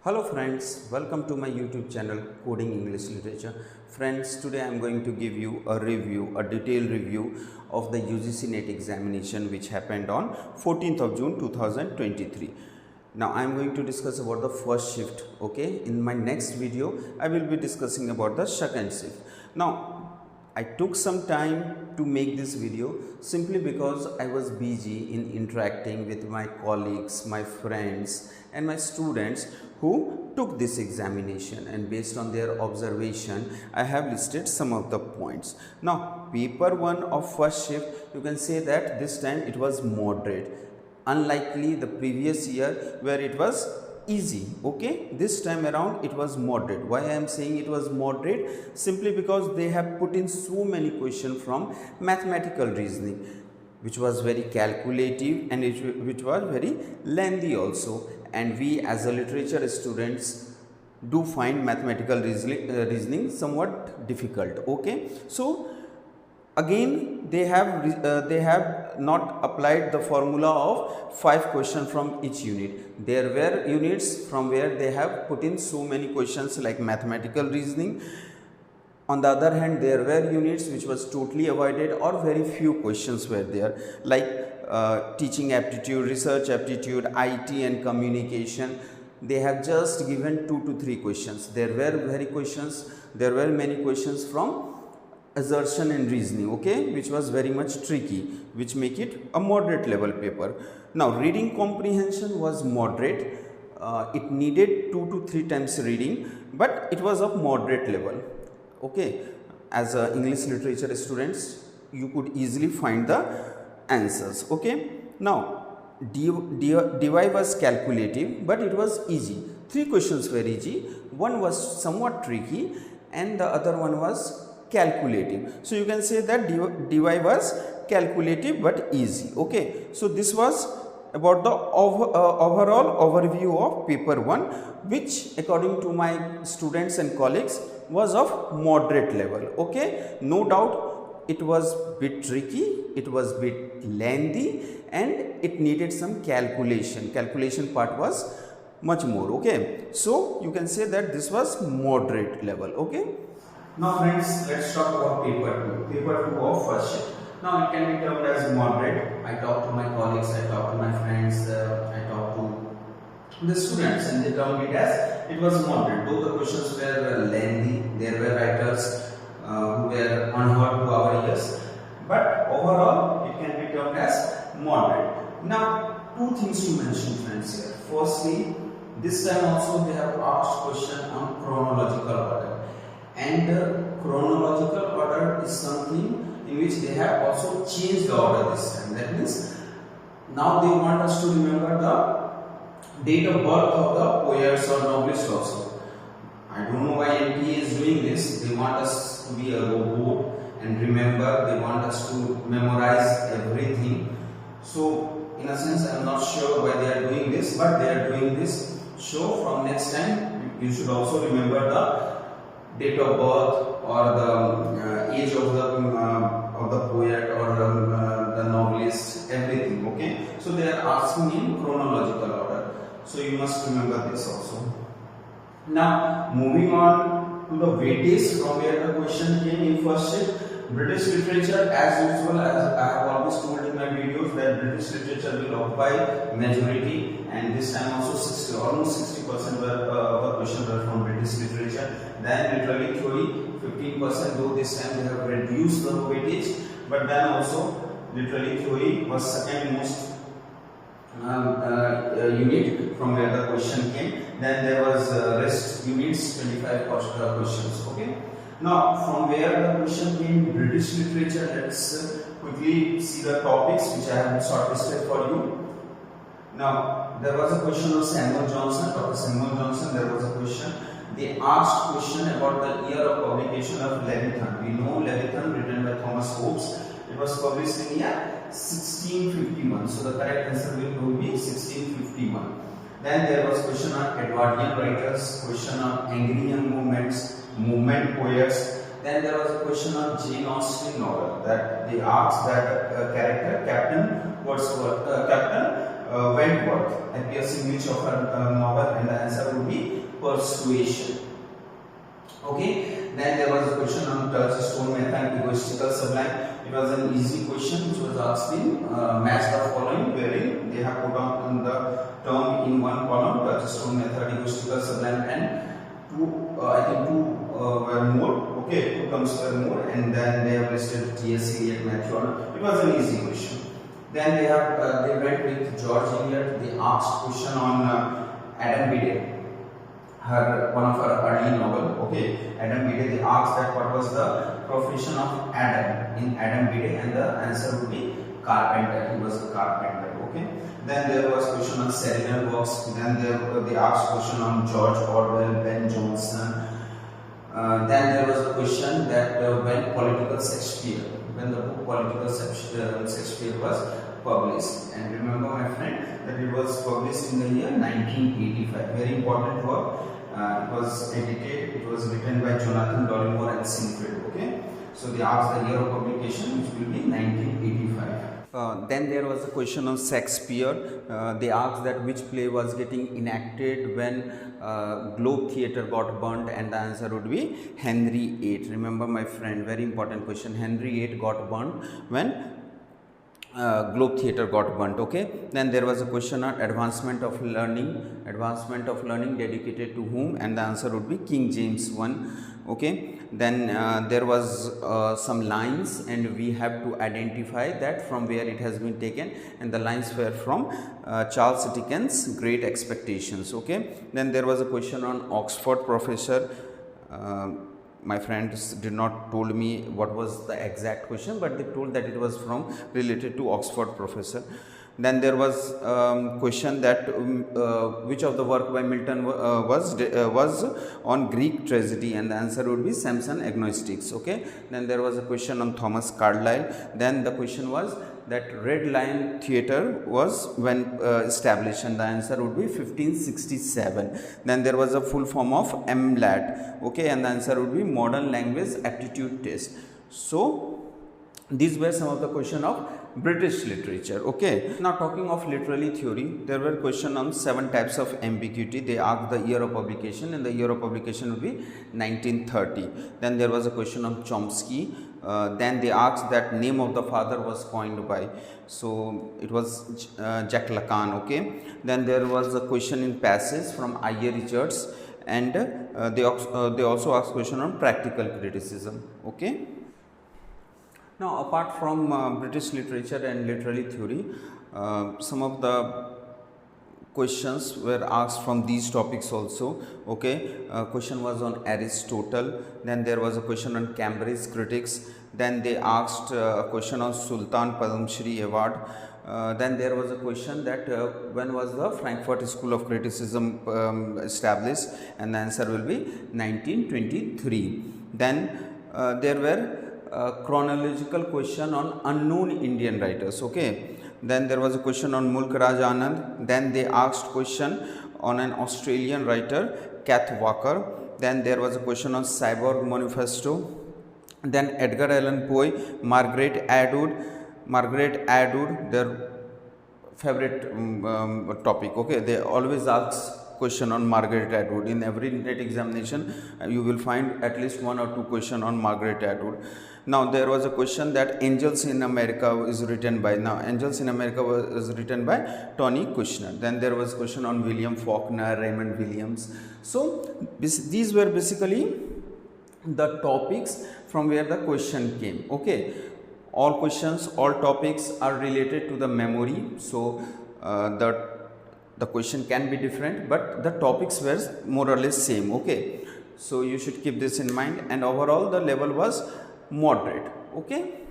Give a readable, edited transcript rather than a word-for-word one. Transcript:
Hello friends, welcome to my YouTube channel Coding English Literature. Friends, today I am going to give you a detailed review of the UGC NET examination which happened on 14th of June 2023. Now I am going to discuss about the first shift, okay? In my next video, I will be discussing about the second shift. Now, I took some time to make this video simply because I was busy in interacting with my colleagues, my friends and my students who took this examination, and based on their observation I have listed some of the points. Now paper 1 of first shift, you can say that this time it was moderate, unlikely the previous year where it was easy. Okay, this time around it was moderate. Why I am saying it was moderate? Simply because they have put in so many questions from mathematical reasoning, which was very calculative and which was very lengthy also, and we as a literature students do find mathematical reasoning somewhat difficult. Okay, so again they have not applied the formula of 5 questions from each unit. There were units from where they have put in so many questions like mathematical reasoning. On the other hand, there were units which was totally avoided or very few questions were there, like teaching aptitude, research aptitude, IT and communication. They have just given 2 to 3 questions. There were many questions from assertion and reasoning, okay, which was very much tricky, which make it a moderate level paper. Now reading comprehension was moderate. It needed 2 to 3 times reading, but it was of moderate level. Okay, as a English literature students, you could easily find the answers. Okay, now DY was calculative, but it was easy. 3 questions were easy, one was somewhat tricky and the other one was calculative. So you can say that DY was calculative but easy. Okay, so this was about the overall overview of paper 1, which according to my students and colleagues was of moderate level. Okay, no doubt it was bit tricky, it was bit lengthy and it needed some calculation part was much more. Okay, so you can say that this was moderate level. Okay, now friends, let's talk about paper 2 of first shift. Now it can be termed as moderate. I talked to my colleagues, I talked to my friends, I talked to the students, and they termed it as it was moderate. Though the questions were lengthy, there were writers who were unheard to our ears, but overall it can be termed as moderate. Now 2 things to mention, friends, here. Firstly, this time also they have asked question on chronological order, and chronological order is something in which they have also changed the order this time. That means now they want us to remember the date of birth of the poets or novelists also. I don't know why NTA is doing this. They want us to be a robot and remember, they want us to memorize everything. So in a sense I am not sure why they are doing this, but they are doing this. So from next time you should also remember the date of birth or the age of the poet or the novelist, everything. Okay, so they are asking in chronological order, so you must remember this also. Now moving on to the weightage from where the question came in first shift. British literature, as usual, as I have always told in my videos, that British literature will occupy majority, and this time also almost 60% of the questions were from British literature. Then literally theory 15%, though this time they have reduced the weightage, but then also literally theory was second most unit from where the question came. Then there was rest units, 25 questions. Okay, now from where the question came, British literature, let's quickly see the topics which I have shortlisted for you. Now there was a question of Samuel Johnson, Dr. Samuel Johnson. There was a question. They asked question about the year of publication of Leviathan. We know Leviathan, written by Thomas Hobbes. It was published in year 1651. So the correct answer will be 1651. Then there was question on Edwardian writers, question on Angrian movement poets. Then there was a question on Jane Austen novel, that they asked that character Captain Wentworth appears in which of her novel, and the answer would be persuasion. Okay, then there was a question on touchstone method, egoistical sublime. It was an easy question which was asked in match the following, wherein they have put on the term in one column, touchstone method, egoistical sublime, and I think two were more. Okay, two terms were more, and then they have listed T.S. Eliot, Matthew Arnold. It was an easy question. Then they went with George Eliot. They asked question on Adam Bede, one of her early novel. Okay, Adam Bede. They asked that what was the profession of Adam in Adam Bede, and the answer would be carpenter. He was a carpenter. Okay. Then there was question on seminal works. Then they asked question on George Orwell, Ben Jonson. Then there was a question that when the book Political Shakespeare was published. And remember, my friend, that it was published in the year 1985. Very important work. It was edited. It was written by Jonathan Dollimore and Sinclair. Okay. So they asked the year of publication, which will be 1985. Then there was a question on Shakespeare. They asked that which play was getting enacted when Globe Theatre got burnt, and the answer would be Henry VIII. Remember, my friend, very important question. Henry VIII got burnt when Globe Theatre got burnt. Okay. Then there was a question on advancement of learning. Advancement of learning dedicated to whom? And the answer would be King James I. Okay. Then there was some lines, and we have to identify that from where it has been taken, and the lines were from Charles Dickens' Great Expectations. Okay. Then there was a question on Oxford professor. My friends did not told me what was the exact question, but they told that it was from related to Oxford professor. Then there was question that which of the work by Milton was on Greek tragedy, and the answer would be Samson Agnostics. Okay. Then there was a question on Thomas Carlyle. Then the question was that Red Lion Theatre was when established, and the answer would be 1567. Then there was a full form of MLAT. Okay, and the answer would be Modern Language Aptitude Test. So these were some of the question of British literature. Okay, now talking of literary theory, there were question on 7 types of ambiguity. They asked the year of publication, and the year of publication would be 1930. Then there was a question on Chomsky. Then they asked that name of the father was coined by, so it was Jacques Lacan. Okay. Then there was a question in passage from I.A. Richards, and they also asked question on practical criticism. Okay. Now, apart from British literature and literary theory, some of the questions were asked from these topics also. Okay, question was on Aristotle. Then there was a question on Cambridge critics. Then they asked a question on Sultan Padma Shri Award. Then there was a question that when was the Frankfurt School of Criticism established, and the answer will be 1923. Then there were chronological question on unknown Indian writers. Okay. Then there was a question on Mulk Raj Anand. Then they asked question on an Australian writer, Kath Walker. Then there was a question on Cyborg Manifesto. Then Edgar Allan Poe, Margaret Atwood, their favorite topic. Okay, they always ask question on Margaret Atwood. In every NET examination, you will find at least 1 or 2 question on Margaret Atwood. Now there was a question that Angels in America is written by. Now Angels in America was written by Tony Kushner. Then there was question on William Faulkner, Raymond Williams. So these were basically the topics from where the question came. Okay, all questions, all topics are related to the memory. So the question can be different, but the topics were more or less same. Okay, so you should keep this in mind, and overall the level was moderate. Okay.